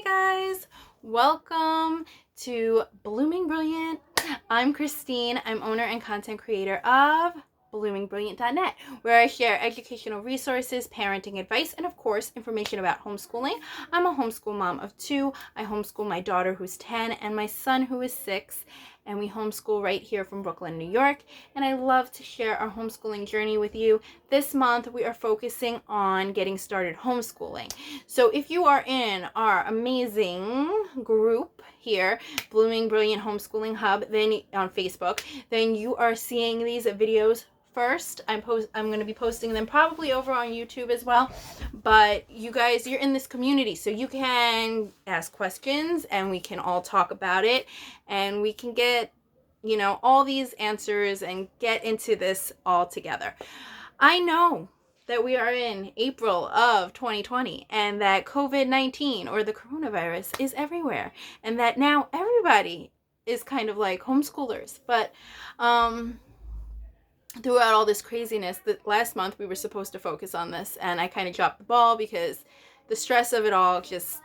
guys, welcome to Blooming Brilliant. I'm Christine. I'm owner and content creator of bloomingbrilliant.net, where I share educational resources, parenting advice, and of course, information about homeschooling. I'm a homeschool mom of 2. I homeschool my daughter who's 10 and my son who is 6, and we homeschool right here from Brooklyn, New York, and I love to share our homeschooling journey with you. This month, we are focusing on getting started homeschooling. So if you are in our amazing group here, Blooming Brilliant Homeschooling Hub, then on Facebook, then you are seeing these videos first. I'm going to be posting them probably over on YouTube as well. But you guys, you're in this community, so you can ask questions and we can all talk about it and we can get, all these answers and get into this all together. I know that we are in April of 2020 and that COVID-19 or the coronavirus is everywhere and that now everybody is kind of like homeschoolers. But throughout all this craziness, that last month we were supposed to focus on this and I kind of dropped the ball because the stress of it all,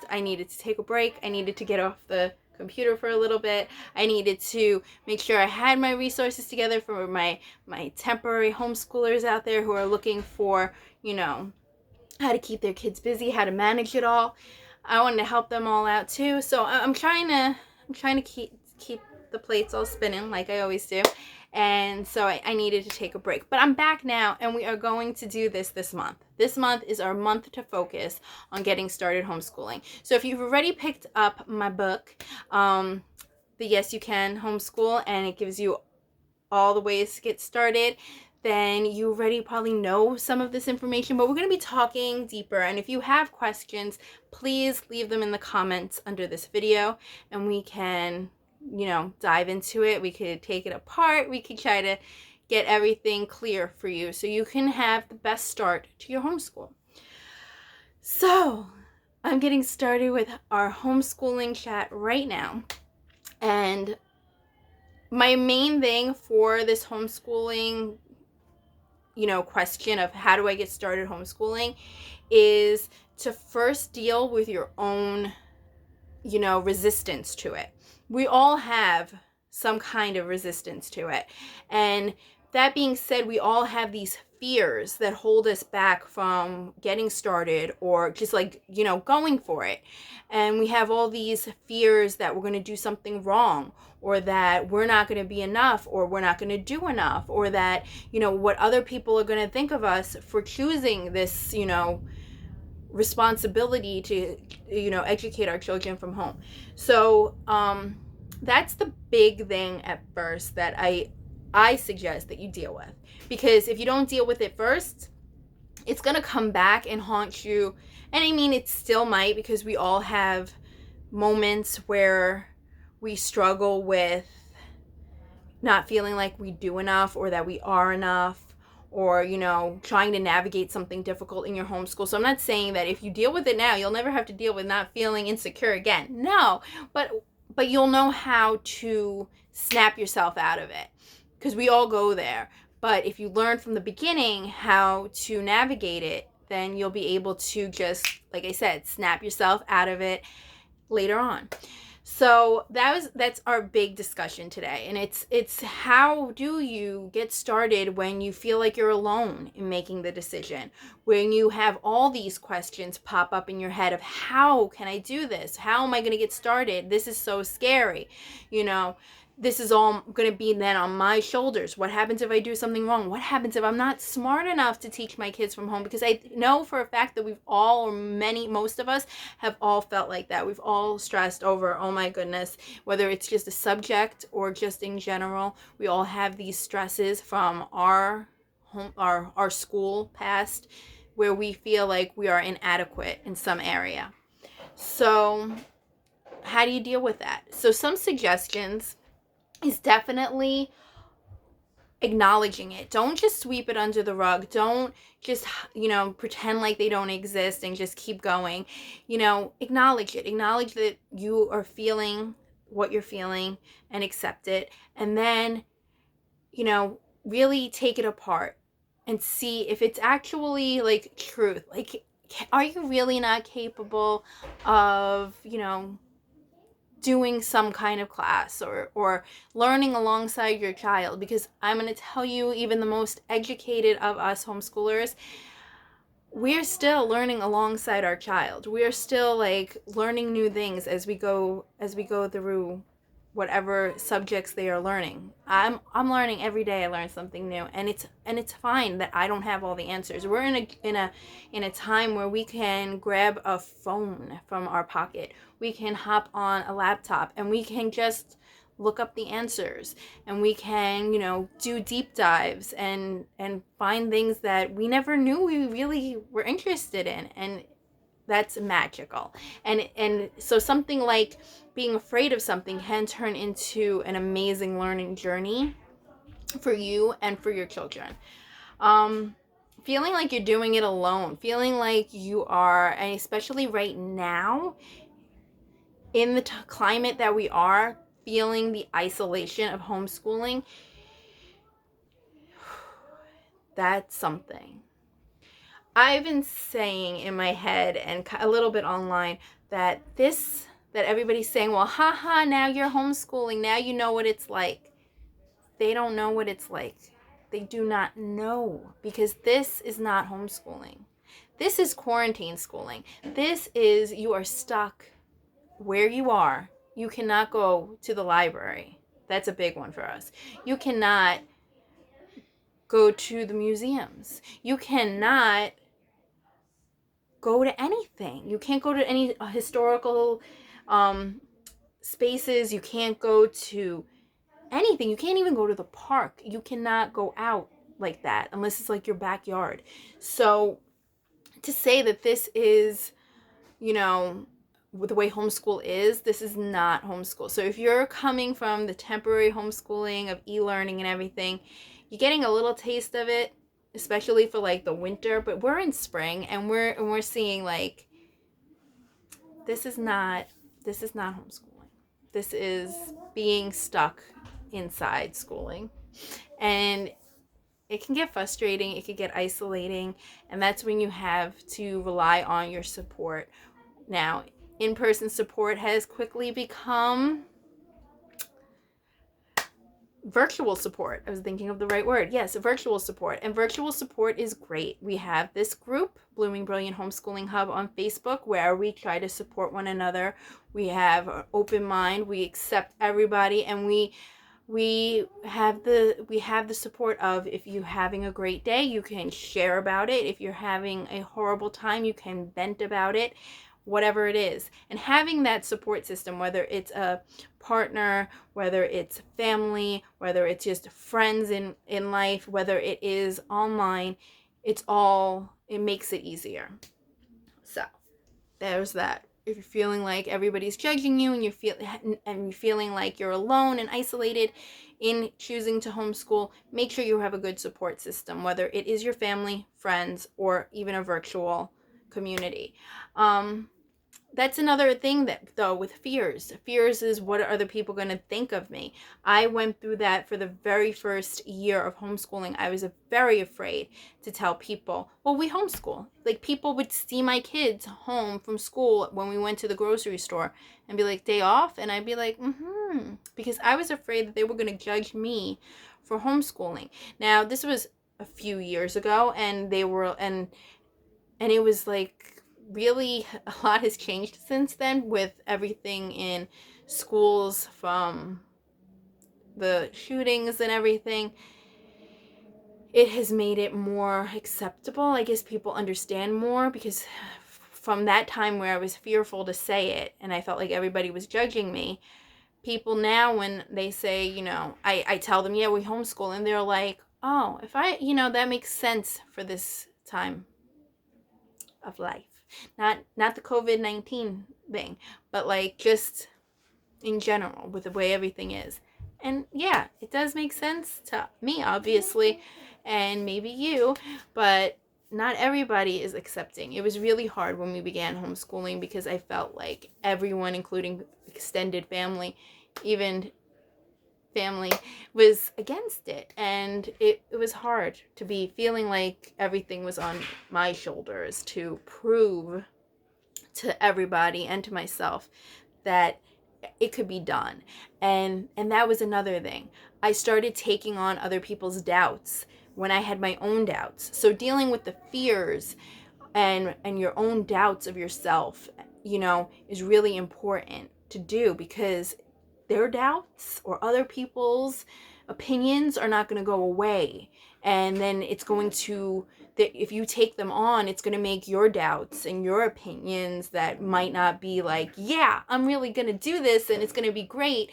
I needed to take a break. I needed to get off the computer for a little bit. I needed to make sure I had my resources together for my temporary homeschoolers out there who are looking for, how to keep their kids busy, how to manage it all. I wanted to help them all out too. So I'm trying to keep the plates all spinning like I always do. And so I needed to take a break. But I'm back now and we are going to do this month. This month is our month to focus on getting started homeschooling. So if you've already picked up my book, the Yes You Can Homeschool, and it gives you all the ways to get started, then you already probably know some of this information, but we're going to be talking deeper. And if you have questions, please leave them in the comments under this video and we can dive into it. We could take it apart. We could try to get everything clear for you so you can have the best start to your homeschool. So I'm getting started with our homeschooling chat right now. And my main thing for this homeschooling, question of how do I get started homeschooling is to first deal with your own, resistance to it. We all have some kind of resistance to it. And that being said, we all have these fears that hold us back from getting started or just going for it. And we have all these fears that we're going to do something wrong or that we're not going to be enough or we're not going to do enough or that, what other people are going to think of us for choosing this, responsibility to educate our children from home. So that's the big thing at first that I suggest that you deal with, because if you don't deal with it first, it's going to come back and haunt you. And I mean, it still might, because we all have moments where we struggle with not feeling like we do enough or that we are enough, or trying to navigate something difficult in your homeschool. So I'm not saying that if you deal with it now, you'll never have to deal with not feeling insecure again. No, but you'll know how to snap yourself out of it, because we all go there. But if you learn from the beginning how to navigate it, then you'll be able to just, like I said, snap yourself out of it later on. So that's our big discussion today. And it's how do you get started when you feel like you're alone in making the decision, when you have all these questions pop up in your head of how can I do this? How am I going to get started? This is so scary. This is all going to be then on my shoulders. What happens if I do something wrong? What happens if I'm not smart enough to teach my kids from home? Because I know for a fact that we've all, or most of us, have all felt like that. We've all stressed over, oh my goodness, whether it's just a subject or just in general, we all have these stresses from our school past where we feel like we are inadequate in some area. So how do you deal with that? So some suggestions is definitely acknowledging it. Don't just sweep it under the rug. Don't just, pretend like they don't exist and just keep going. Acknowledge it. Acknowledge that you are feeling what you're feeling and accept it. And then, really take it apart and see if it's actually truth. Are you really not capable of, doing some kind of class or learning alongside your child? Because I'm going to tell you, even the most educated of us homeschoolers, we're still learning alongside our child. We're still like learning new things as we go through whatever subjects they are learning. I'm learning every day. I learn something new, and it's fine that I don't have all the answers. We're in a time where we can grab a phone from our pocket. We can hop on a laptop and we can just look up the answers, and we can, do deep dives and find things that we never knew we really were interested in, and that's magical. And so something like being afraid of something can turn into an amazing learning journey for you and for your children. Feeling like you're doing it alone, feeling like you are, and especially right now in the climate that we are, feeling the isolation of homeschooling, that's something. I've been saying in my head and a little bit online that everybody's saying, well, haha, now you're homeschooling, now you know what it's like. They don't know what it's like. They do not know, because this is not homeschooling. This is quarantine schooling. This is, you are stuck where you are. You cannot go to the library. That's a big one for us. You cannot go to the museums. You cannot go to anything. You can't go to any historical spaces. You can't go to anything. You can't even go to the park. You cannot go out like that unless it's like your backyard. So to say that this is, the way homeschool is, this is not homeschool. So if you're coming from the temporary homeschooling of e-learning and everything, you're getting a little taste of it, especially for like the winter, but we're in spring and we're seeing like this is not homeschooling. This is being stuck inside schooling. And it can get frustrating, it can get isolating, and that's when you have to rely on your support. Now, in-person support has quickly become virtual support. I was thinking of the right word. Yes, virtual support. And virtual support is great. We have this group, Blooming Brilliant Homeschooling Hub, on Facebook, where we try to support one another. We have an open mind. We accept everybody, and we have the support of, if you're having a great day, you can share about it. If you're having a horrible time, you can vent about it, whatever it is. And having that support system, whether it's a partner, whether it's family, whether it's just friends in life, whether it is online, it makes it easier. So there's that. If you're feeling like everybody's judging you and you're feeling like you're alone and isolated in choosing to homeschool, make sure you have a good support system, whether it is your family, friends, or even a virtual community. That's another thing that, though, with fears. Fears is, what are other people going to think of me? I went through that for the very first year of homeschooling. I was very afraid to tell people, well, we homeschool. Like, people would see my kids home from school when we went to the grocery store and be like, day off? And I'd be like, because I was afraid that they were going to judge me for homeschooling. Now, this was a few years ago, and it was like, really, a lot has changed since then with everything in schools, from the shootings and everything. It has made it more acceptable. I guess people understand more, because from that time where I was fearful to say it and I felt like everybody was judging me, people now, when they say, I tell them, yeah, we homeschool, and they're like, oh, if I, that makes sense for this time of life. Not the COVID-19 thing, but like just in general with the way everything is. And yeah, it does make sense to me, obviously, and maybe you, but not everybody is accepting. It was really hard when we began homeschooling, because I felt like everyone, including extended family, even family was against it, and it was hard to be feeling like everything was on my shoulders to prove to everybody and to myself that it could be done. And that was another thing. I started taking on other people's doubts when I had my own doubts. So dealing with the fears and your own doubts of yourself, is really important to do, because their doubts or other people's opinions are not going to go away. And then it's going to, if you take them on, it's going to make your doubts and your opinions that might not be like, yeah, I'm really going to do this and it's going to be great.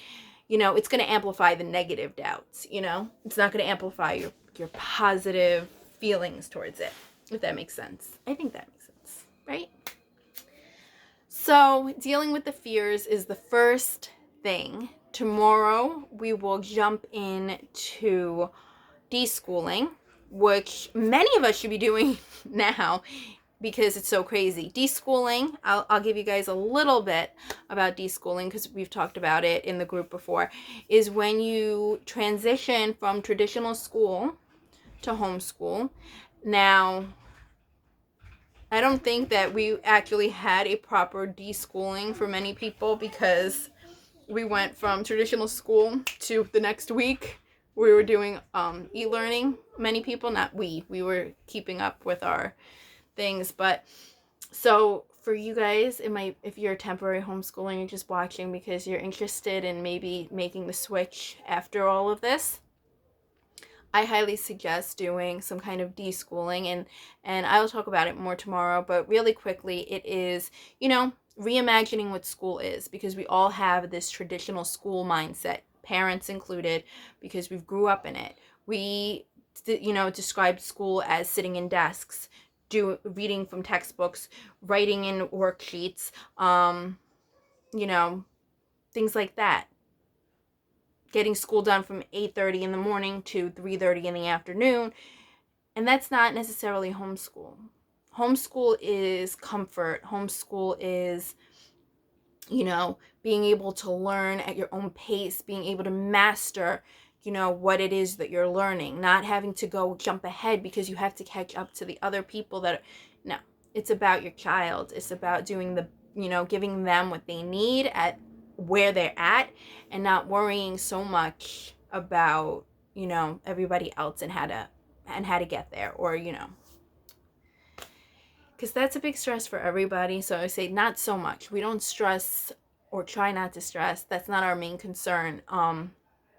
It's going to amplify the negative doubts. It's not going to amplify your positive feelings towards it, if that makes sense. I think that makes sense, right? So dealing with the fears is the first thing. Tomorrow we will jump into deschooling, which many of us should be doing now because it's so crazy. Deschooling, I'll give you guys a little bit about deschooling because we've talked about it in the group before, is when you transition from traditional school to homeschool. Now, I don't think that we actually had a proper deschooling for many people, because we went from traditional school to the next week we were doing e-learning. Many people, not we were keeping up with our things. But so for you guys, if you're temporary homeschooling, you're just watching because you're interested in maybe making the switch after all of this, I highly suggest doing some kind of deschooling, and I'll talk about it more tomorrow. But really quickly, it is, reimagining what school is, because we all have this traditional school mindset, parents included, because we've grew up in it. We, described school as sitting in desks, reading from textbooks, writing in worksheets, things like that. Getting school done from 8:30 in the morning to 3:30 in the afternoon. And that's not necessarily homeschool. Homeschool is comfort. Homeschool is, being able to learn at your own pace, being able to master, what it is that you're learning, not having to go jump ahead because you have to catch up to the other people no, it's about your child. It's about doing giving them what they need at where they're at, and not worrying so much about, everybody else and how to get there, or, because that's a big stress for everybody. So I say not so much. We don't stress, or try not to stress. That's not our main concern,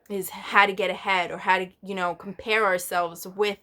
is how to get ahead, or how to, compare ourselves with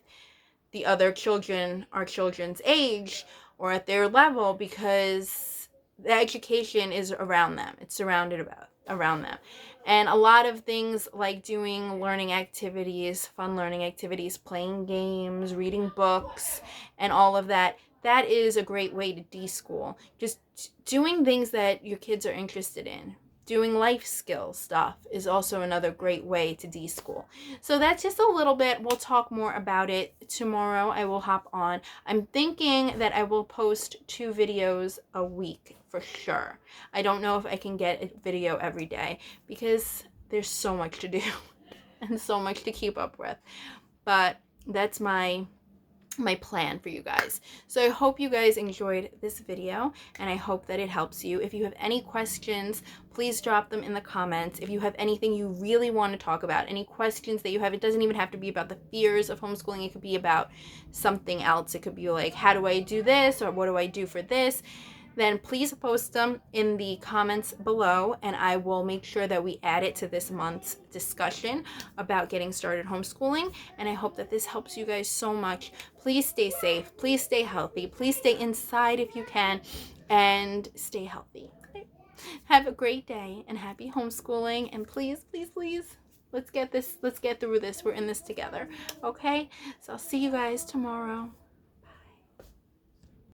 the other children, our children's age or at their level, because the education is around them. It's surrounded around them. And a lot of things like doing learning activities, fun learning activities, playing games, reading books, and all of that, that is a great way to deschool. Just doing things that your kids are interested in. Doing life skill stuff is also another great way to deschool. So that's just a little bit. We'll talk more about it tomorrow. I will hop on. I'm thinking that I will post 2 videos a week for sure. I don't know if I can get a video every day because there's so much to do and so much to keep up with. But that's my plan for you guys. So I hope you guys enjoyed this video, and I hope that it helps you. If you have any questions, please drop them in the comments. If you have anything you really want to talk about, any questions that you have, it doesn't even have to be about the fears of homeschooling. It could be about something else. It could be like, how do I do this, or what do I do for this? Then please post them in the comments below, and I will make sure that we add it to this month's discussion about getting started homeschooling. And I hope that this helps you guys so much. Please stay safe. Please stay healthy. Please stay inside if you can, and stay healthy. Have a great day and happy homeschooling. And please, please, please, let's get through this. We're in this together. Okay? So I'll see you guys tomorrow.